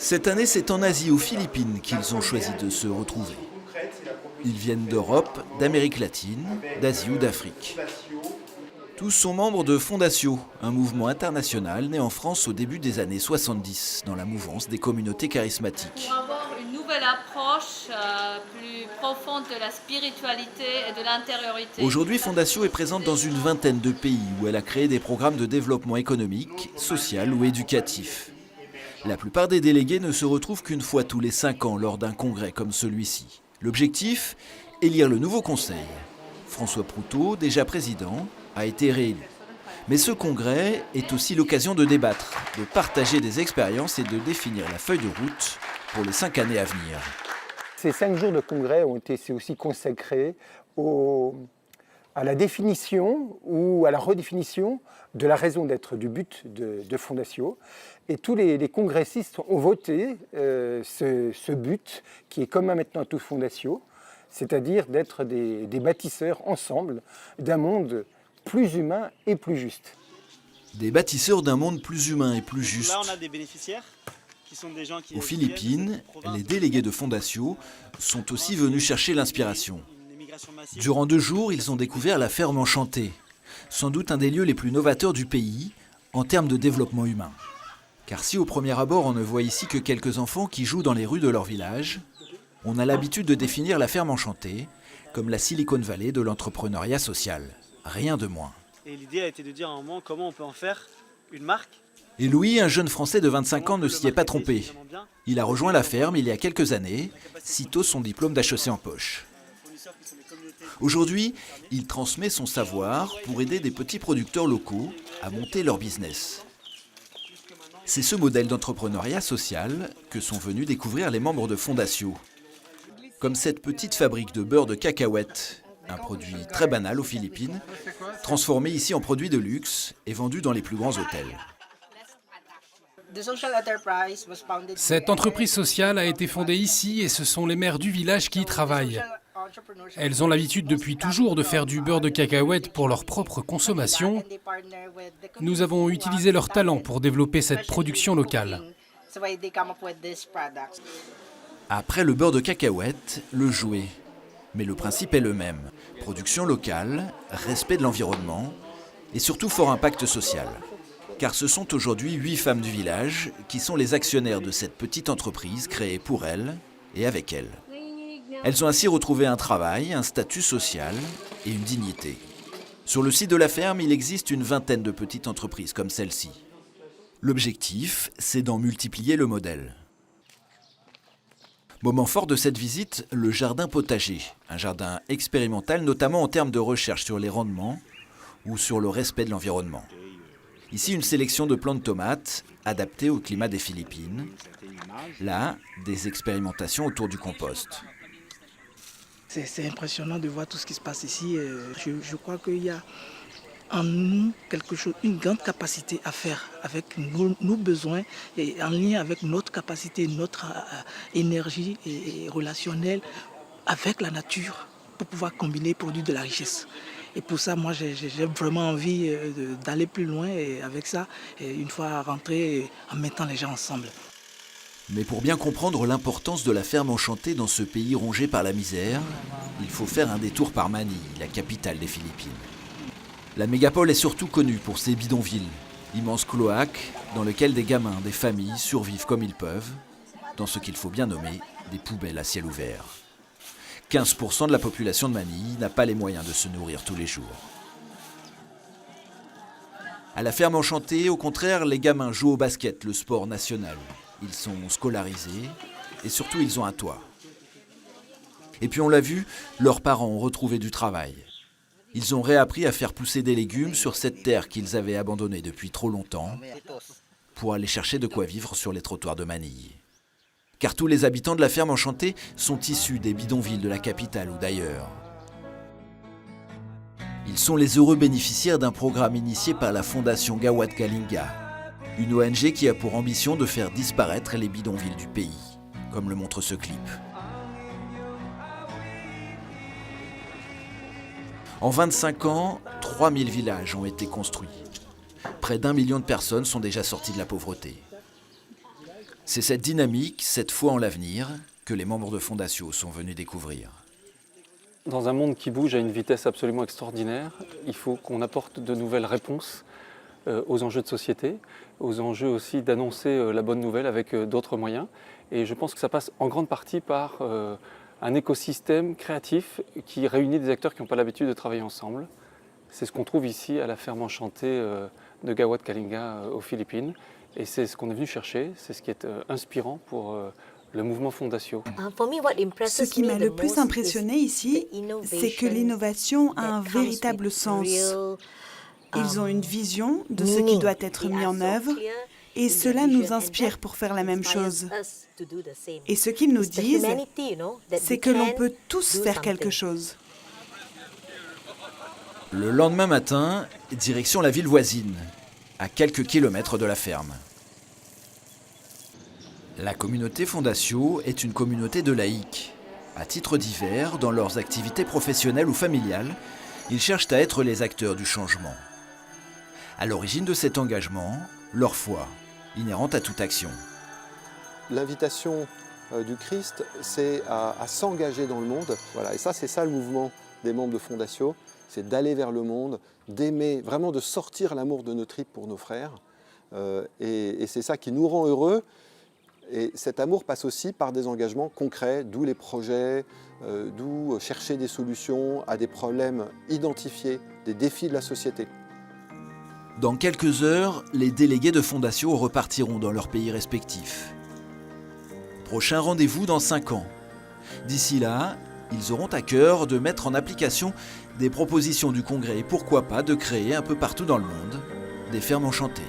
Cette année, c'est en Asie, aux Philippines, qu'ils ont choisi de se retrouver. Ils viennent d'Europe, d'Amérique latine, d'Asie ou d'Afrique. Tous sont membres de Fondatio, un mouvement international né en France au début des années 70, dans la mouvance des communautés charismatiques. Pour avoir une nouvelle approche plus profonde de la spiritualité et de l'intériorité. Aujourd'hui, Fondatio est présente dans une vingtaine de pays où elle a créé des programmes de développement économique, social ou éducatif. La plupart des délégués ne se retrouvent qu'une fois tous les 5 ans lors d'un congrès comme celui-ci. L'objectif, élire le nouveau conseil. François Proutot, déjà président, a été réélu. Mais ce congrès est aussi l'occasion de débattre, de partager des expériences et de définir la feuille de route pour les 5 années à venir. Ces 5 jours de congrès ont été aussi consacrés à la définition ou à la redéfinition de la raison d'être du but de Fondatio. Et tous les congressistes ont voté ce but qui est commun maintenant à tous Fondatio, c'est-à-dire d'être des bâtisseurs ensemble d'un monde plus humain et plus juste. Des bâtisseurs d'un monde plus humain et plus juste. Là, on a des bénéficiaires qui sont des gens qui... Aux Philippines, les délégués de Fondatio sont aussi venus chercher l'inspiration. Durant 2 jours, ils ont découvert la ferme enchantée, sans doute un des lieux les plus novateurs du pays en termes de développement humain. Car si au premier abord on ne voit ici que quelques enfants qui jouent dans les rues de leur village, on a l'habitude de définir la ferme enchantée comme la Silicon Valley de l'entrepreneuriat social. Rien de moins. Et l'idée a été de dire à un moment comment on peut en faire une marque. Et Louis, un jeune Français de 25 ans, ne s'y est pas trompé. Il a rejoint la ferme il y a quelques années, sitôt son diplôme d'HEC en poche. Aujourd'hui, il transmet son savoir pour aider des petits producteurs locaux à monter leur business. C'est ce modèle d'entrepreneuriat social que sont venus découvrir les membres de Fondatio. Comme cette petite fabrique de beurre de cacahuètes, un produit très banal aux Philippines, transformé ici en produit de luxe et vendu dans les plus grands hôtels. Cette entreprise sociale a été fondée ici et ce sont les mères du village qui y travaillent. Elles ont l'habitude depuis toujours de faire du beurre de cacahuète pour leur propre consommation. Nous avons utilisé leur talent pour développer cette production locale. Après le beurre de cacahuète, le jouet. Mais le principe est le même. Production locale, respect de l'environnement et surtout fort impact social. Car ce sont aujourd'hui 8 femmes du village qui sont les actionnaires de cette petite entreprise créée pour elles et avec elles. Elles ont ainsi retrouvé un travail, un statut social et une dignité. Sur le site de la ferme, il existe une vingtaine de petites entreprises comme celle-ci. L'objectif, c'est d'en multiplier le modèle. Moment fort de cette visite, le jardin potager, un jardin expérimental notamment en termes de recherche sur les rendements ou sur le respect de l'environnement. Ici, une sélection de plants de tomates adaptées au climat des Philippines. Là, des expérimentations autour du compost. C'est impressionnant de voir tout ce qui se passe ici. Je crois qu'il y a en nous quelque chose, une grande capacité à faire avec nos besoins et en lien avec notre capacité, notre énergie et relationnelle avec la nature pour pouvoir combiner et produire de la richesse. Et pour ça, moi, j'ai vraiment envie d'aller plus loin et avec ça, une fois rentré, en mettant les gens ensemble. Mais pour bien comprendre l'importance de la ferme enchantée dans ce pays rongé par la misère, il faut faire un détour par Manille, la capitale des Philippines. La mégapole est surtout connue pour ses bidonvilles, immenses cloaques dans lesquels des gamins, des familles survivent comme ils peuvent, dans ce qu'il faut bien nommer des poubelles à ciel ouvert. 15% de la population de Manille n'a pas les moyens de se nourrir tous les jours. À la ferme enchantée, au contraire, les gamins jouent au basket, le sport national. Ils sont scolarisés et surtout ils ont un toit. Et puis on l'a vu, leurs parents ont retrouvé du travail. Ils ont réappris à faire pousser des légumes sur cette terre qu'ils avaient abandonnée depuis trop longtemps pour aller chercher de quoi vivre sur les trottoirs de Manille. Car tous les habitants de la ferme enchantée sont issus des bidonvilles de la capitale ou d'ailleurs. Ils sont les heureux bénéficiaires d'un programme initié par la fondation Gawad Kalinga, une ONG qui a pour ambition de faire disparaître les bidonvilles du pays, comme le montre ce clip. En 25 ans, 3000 villages ont été construits. Près d'1 million de personnes sont déjà sorties de la pauvreté. C'est cette dynamique, cette foi en l'avenir, que les membres de Fondatio sont venus découvrir. Dans un monde qui bouge à une vitesse absolument extraordinaire, il faut qu'on apporte de nouvelles réponses aux enjeux de société, aux enjeux aussi d'annoncer la bonne nouvelle avec d'autres moyens. Et je pense que ça passe en grande partie par un écosystème créatif qui réunit des acteurs qui n'ont pas l'habitude de travailler ensemble. C'est ce qu'on trouve ici à la ferme enchantée de Gawat Kalinga aux Philippines. Et c'est ce qu'on est venu chercher, c'est ce qui est inspirant pour le mouvement Fondatio. Ce qui m'a le plus impressionné ici, c'est que l'innovation a un véritable sens. Ils ont une vision de ce qui doit être mis en œuvre et cela nous inspire pour faire la même chose. Et ce qu'ils nous disent, c'est que l'on peut tous faire quelque chose. Le lendemain matin, direction la ville voisine, à quelques kilomètres de la ferme. La communauté Fondatio est une communauté de laïcs. À titre divers, dans leurs activités professionnelles ou familiales, ils cherchent à être les acteurs du changement. À l'origine de cet engagement, leur foi, inhérente à toute action. L'invitation du Christ, c'est à s'engager dans le monde. Voilà, et ça, c'est ça le mouvement des membres de Fondatio, c'est d'aller vers le monde, d'aimer, vraiment de sortir l'amour de nos tripes pour nos frères. Et c'est ça qui nous rend heureux. Et cet amour passe aussi par des engagements concrets, d'où les projets, d'où chercher des solutions à des problèmes identifiés, des défis de la société. Dans quelques heures, les délégués de Fondatio repartiront dans leurs pays respectifs. Prochain rendez-vous dans 5 ans. D'ici là, ils auront à cœur de mettre en application des propositions du Congrès et pourquoi pas de créer un peu partout dans le monde des fermes enchantées.